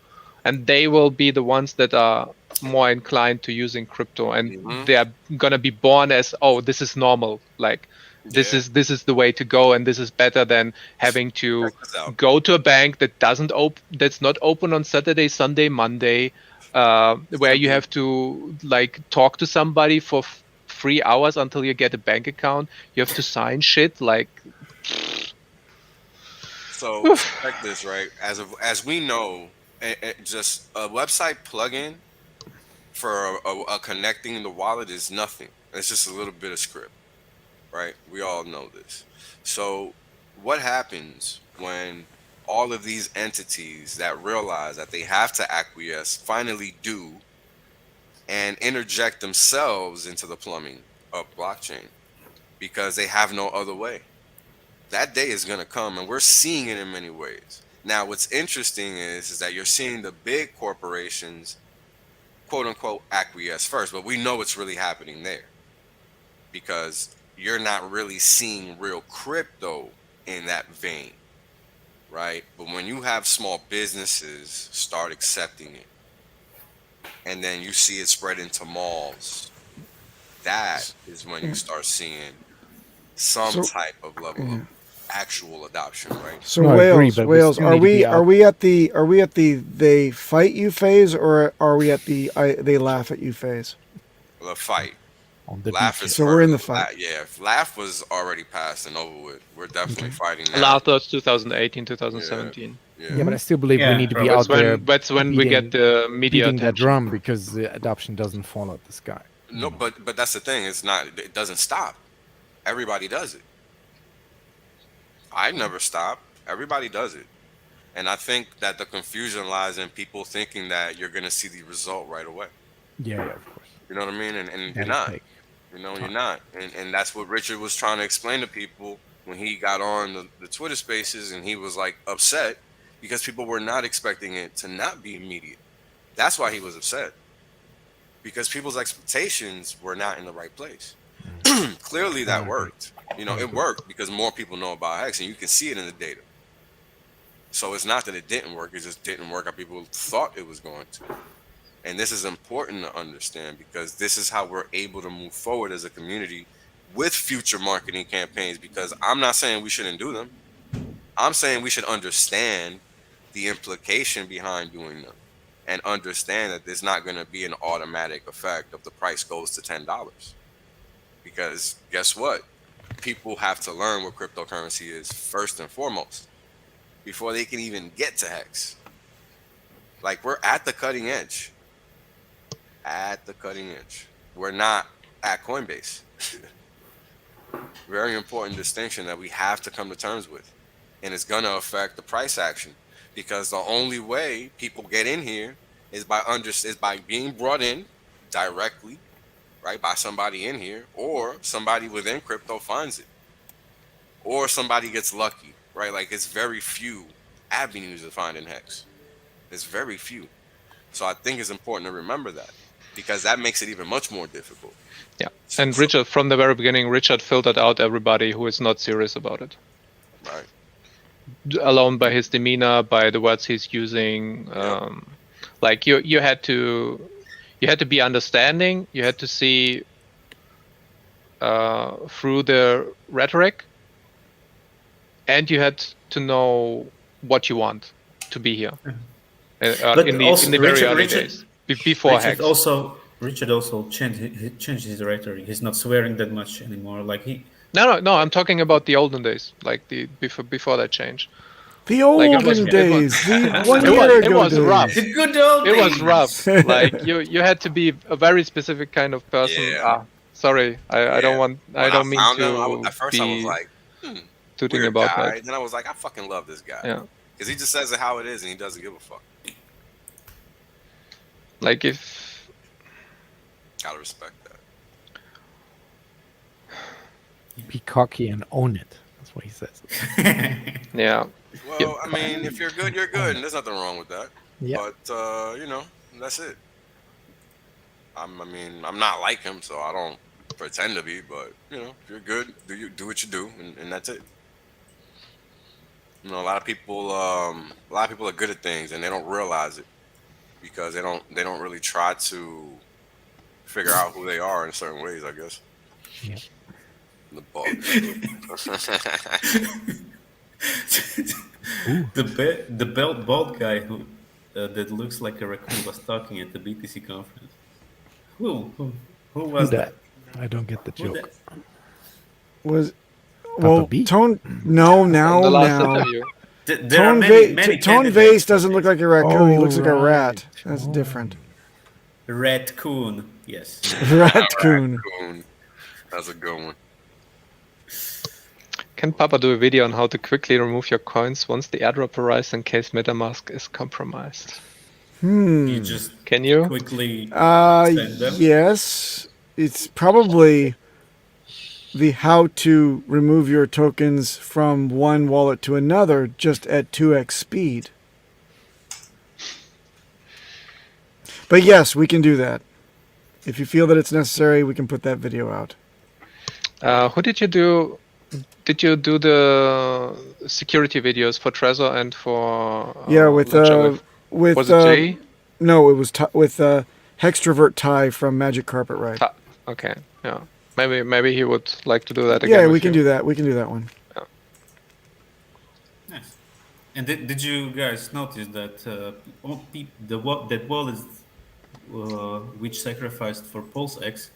and they will be the ones that are more inclined to using crypto, and they are gonna be born as, oh, this is normal, like this is the way to go, and this is better than having to go to a bank that's not open on Saturday, Sunday, Monday, where you have to like talk to somebody for 3 hours until you get a bank account. You have to sign shit like. So check this, right? As we know, just a website plugin for a connecting the wallet is nothing. It's just a little bit of script, right? We all know this. So what happens when all of these entities that realize that they have to acquiesce finally do and interject themselves into the plumbing of blockchain because they have no other way? That day is going to come, and we're seeing it in many ways. Now, what's interesting is that you're seeing the big corporations, quote unquote, acquiesce first, but we know what's really happening there because you're not really seeing real crypto in that vein, right? But when you have small businesses start accepting it, and then you see it spread into malls, that is when you start seeing some type of level of actual adoption, right? So No, I agree, but we Wales, still are need to we be out. are we at the they fight you phase, or are we at the they laugh at you phase? The fight. on the Laugh beaches. is So we're in the first. fight. Yeah, if Laugh was already passed and over with, we're definitely fighting now. Last was 2018, 2017. Yeah. Yeah, but I still believe we Yeah, need to be probably. out there That's when we get beating, the media beating that attention. drum because the adoption doesn't fall out the sky. No, but that's the thing. It's not. It doesn't stop. Everybody does it. I never stop. Everybody does it. And I think that the confusion lies in people thinking that you're going to see the result right away. Yeah, of course. You know what I mean? And you're That'll not. take You know, time. you're not. And that's what Richard was trying to explain to people when he got on the Twitter spaces and he was like upset because people were not expecting it to not be immediate. That's why he was upset. Because people's expectations were not in the right place. Clearly that worked. You know, it worked because more people know about Hex and you can see it in the data. So it's not that it didn't work, it just didn't work how people thought it was going to. And this is important to understand because this is how we're able to move forward as a community with future marketing campaigns, because I'm not saying we shouldn't do them. I'm saying we should understand the implication behind doing them and understand that there's not going to be an automatic effect of the price goes to $10. Because guess what? People have to learn what cryptocurrency is first and foremost before they can even get to Hex. Like, we're at the cutting edge. At the cutting edge. We're not at Coinbase. Very important distinction that we have to come to terms with. And it's going to affect the price action. Because the only way people get in here is by being brought in directly, right, by somebody in here, or somebody within crypto finds it, or somebody gets lucky, right? Like, it's very few avenues to find in Hex. It's very few. So I think it's important to remember that because that makes it even much more difficult. Yeah. And Richard, from the very beginning, Richard filtered out everybody who is not serious about it. Right. Alone by his demeanor, by the words he's using. Like you had to be understanding. You had to see through the rhetoric, and you had to know what you want to be here. But in also, the very Richard- early Richard- days, before Hex. Richard also changed his rhetoric. He's not swearing that much anymore. Like he. No. I'm talking about the olden days, like the before that change. The Like, it olden was- days, the 1 It year was- it ago was days. rough. The good old It was days. rough. Like you had to be a very specific kind of person. Yeah. Sorry, I don't want. When I don't mean found to him, at first I was be like, tooting weird about guy. that. Then I was like, I fucking love this guy. Yeah. Because he just says it how it is and he doesn't give a fuck. Like if Gotta respect that. Be cocky and own it. That's what he says. yeah. Well, I mean, if you're good, you're good, and there's nothing wrong with that. Yeah. But you know, that's it. I'm not like him, so I don't pretend to be. But you know, if you're good, do what you do, and that's it. You know, a lot of people are good at things, and they don't realize it because they don't really try to figure out who they are in certain ways, I guess. Yeah. The bug. the bald guy who that looks like a raccoon was talking at the BTC conference. Who was Who that? I don't get the Who joke. that? Was well, B? Tone. No, now, the last now. interview. There are Tone, many Tone candidates Vase for doesn't this. look like a raccoon. He Oh, looks like a rat. right. That's Oh. different. Raccoon. Yes. Raccoon. Raccoon. That's a good one. Can Papa do a video on how to quickly remove your coins once the airdrop arrives in case MetaMask is compromised? You just Can you? quickly send them. Yes. It's probably the how to remove your tokens from one wallet to another just at 2x speed. But yes, we can do that. If you feel that it's necessary, we can put that video out. Who did you do? Did you do the security videos for Trezor and for? Yeah, with Ledger with was it Jay? No, it was with Hextrovert Ty from Magic Carpet Ride. Okay, yeah. Maybe he would like to do that again. Yeah, we with can you. do that. We can do that one. Nice. And did you guys notice that that wallets which sacrificed for Pulse X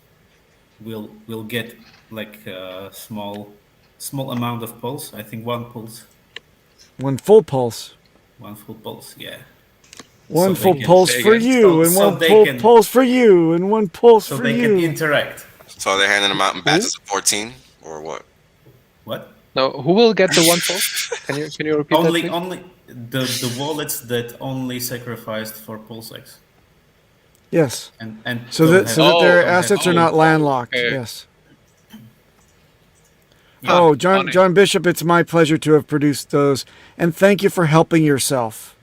will get like a small amount of pulse. I think one pulse, One full pulse. one full pulse. Yeah. One So they full can- pulse say for again. you, and so one they full can- pulse for you, and one pulse so for they you. can interact. So they're handing them out in batches of 14 or what? What? Now, who will get the one pulse? Can you repeat that, please? Only the wallets that only sacrificed for PulseX Yes. and So don't that have- so that their don't have- assets are not landlocked. okay. Yes. Yeah. Oh, John funny. John Bishop, it's my pleasure to have produced those, and thank you for helping yourself.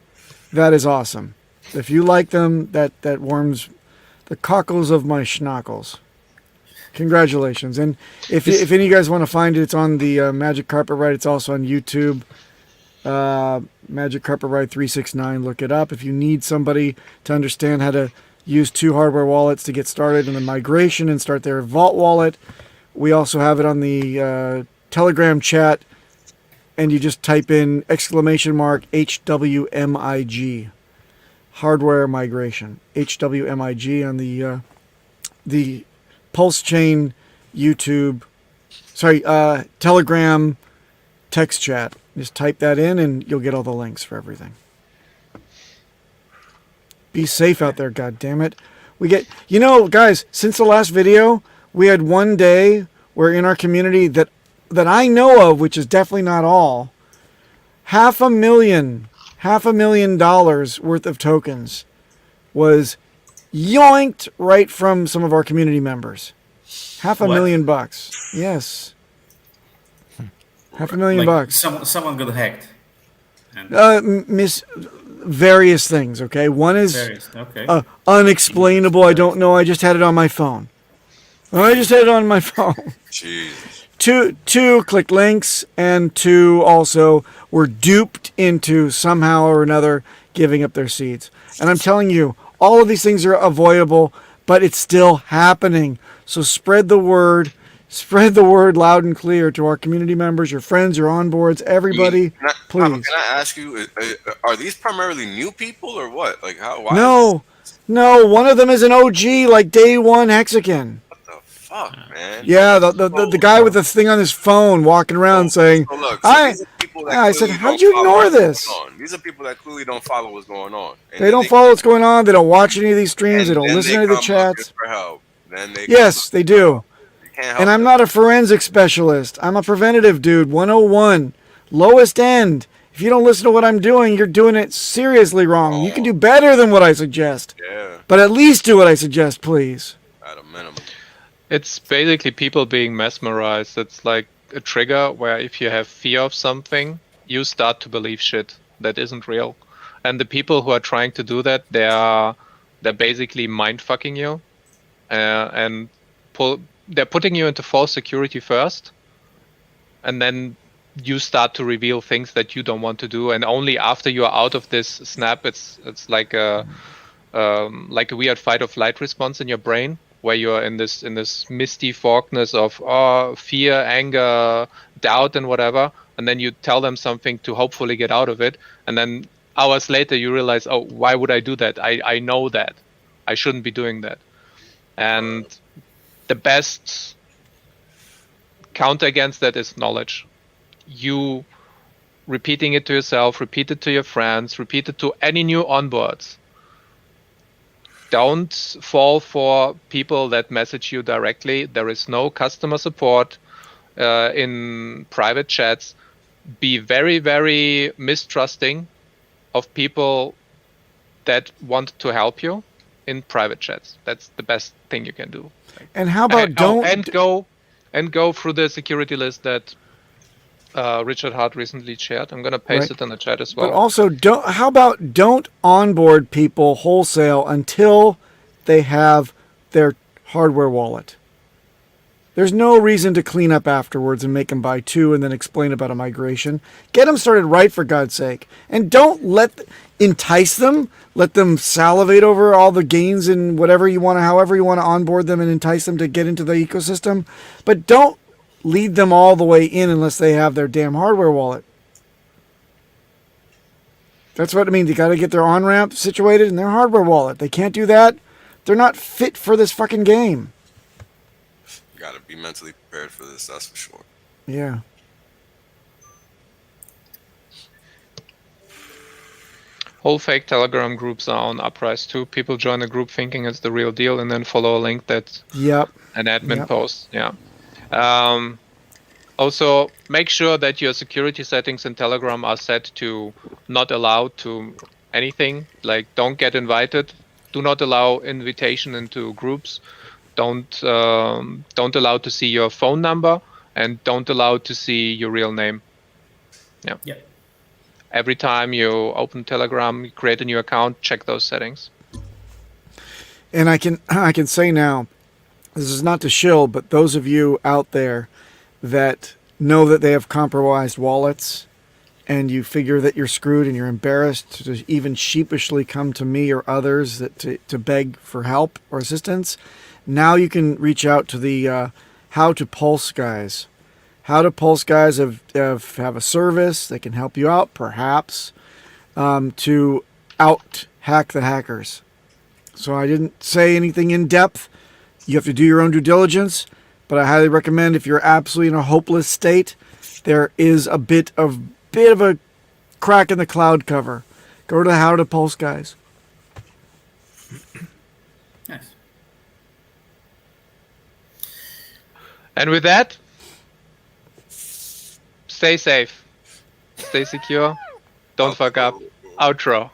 That is awesome. If you like them, that warms the cockles of my schnockles. Congratulations! And if any of you guys want to find it, it's on the Magic Carpet Ride. It's also on YouTube. Magic Carpet Ride 369. Look it up. If you need somebody to understand how to use 2 hardware wallets to get started in the migration and start their Vault wallet, we also have it on the Telegram chat, and you just type in !HWMIG, hardware migration, HWMIG on the Pulse Chain YouTube, Telegram text chat. Just type that in, and you'll get all the links for everything. Be safe out there, God damn it! We get, guys. Since the last video, we had one day where in our community that I know of, which is definitely not all, $500,000 worth of tokens was yoinked right from some of our community members. $500,000. Yes. $500,000. Someone got hacked. And Various things. Okay, one is okay. unexplainable. I don't know. I just had it on my phone. Jesus. Two clicked links, and 2 also were duped into somehow or another giving up their seeds. And I'm telling you, all of these things are avoidable, but it's still happening. So spread the word loud and clear to our community members, your friends, your onboards, everybody. Please. Can I ask you, are these primarily new people or what? Like how? Why No, one of them is an OG, like day one Hexican. What the fuck, man? Yeah, the guy with the thing on his phone walking around saying, So look, I said, how'd you ignore this? These are people that clearly don't follow what's going on. And They don't follow what's going on. They don't watch any of these streams. They don't listen to any of the chats. For help. Then they Yes, they do. You can't help And I'm not a forensic specialist. I'm a preventative dude, 101. Lowest end. If you don't listen to what I'm doing, you're doing it seriously wrong. You can do better than what I suggest. Yeah, But at least do what I suggest, please. at a minimum. It's basically people being mesmerized. It's like a trigger where if you have fear of something, you start to believe shit that isn't real. And the people who are trying to do that, they're basically mind fucking you, and they're putting you into false security first, and then you start to reveal things that you don't want to do. And only after you are out of this snap, it's like a weird fight or flight response in your brain, where you're in this misty fogness of fear, anger, doubt, and whatever, and then you tell them something to hopefully get out of it, and then hours later you realize, oh, why would I do that? I know that I shouldn't be doing that. And the best counter against that is knowledge. You repeating it to yourself, repeat it to your friends, repeat it to any new onboards. Don't fall for people that message you directly. There is no customer support in private chats. Be very, very mistrusting of people that want to help you in private chats. That's the best thing you can do. And how about go through the security list that Richard Hart recently shared. I'm gonna paste it in the chat as well. But also, don't onboard people wholesale until they have their hardware wallet. There's no reason to clean up afterwards and make them buy 2 and then explain about a migration. Get them started right, for God's sake. And don't entice them. Let them salivate over all the gains and however you want to onboard them and entice them to get into the ecosystem. But don't lead them all the way in unless they have their damn hardware wallet. That's what I mean. They got to get their on-ramp situated in their hardware wallet. They can't do that. They're not fit for this fucking game. Got to be mentally prepared for this. That's for sure. Yeah. Whole fake Telegram groups are on Uprise too. People join a group thinking it's the real deal and then follow a link that's Yep. an admin Yep. post. Yeah. Also, make sure that your security settings in Telegram are set to not allow to anything. Like, don't get invited. Do not allow invitation into groups. Don't allow to see your phone number, and don't allow to see your real name. Yeah. Yeah. Every time you open Telegram, you create a new account, check those settings. And I can say now, this is not to shill, but those of you out there that know that they have compromised wallets and you figure that you're screwed and you're embarrassed to even sheepishly come to me or others to beg for help or assistance, now you can reach out to the How to Pulse guys. How to Pulse guys have a service. They can help you out, perhaps, to out-hack the hackers. So I didn't say anything in depth. You have to do your own due diligence, but I highly recommend if you're absolutely in a hopeless state, there is a bit of a crack in the cloud cover. Go to the How to Pulse guys. Nice. And with that, stay safe, stay secure, don't fuck up. Outro.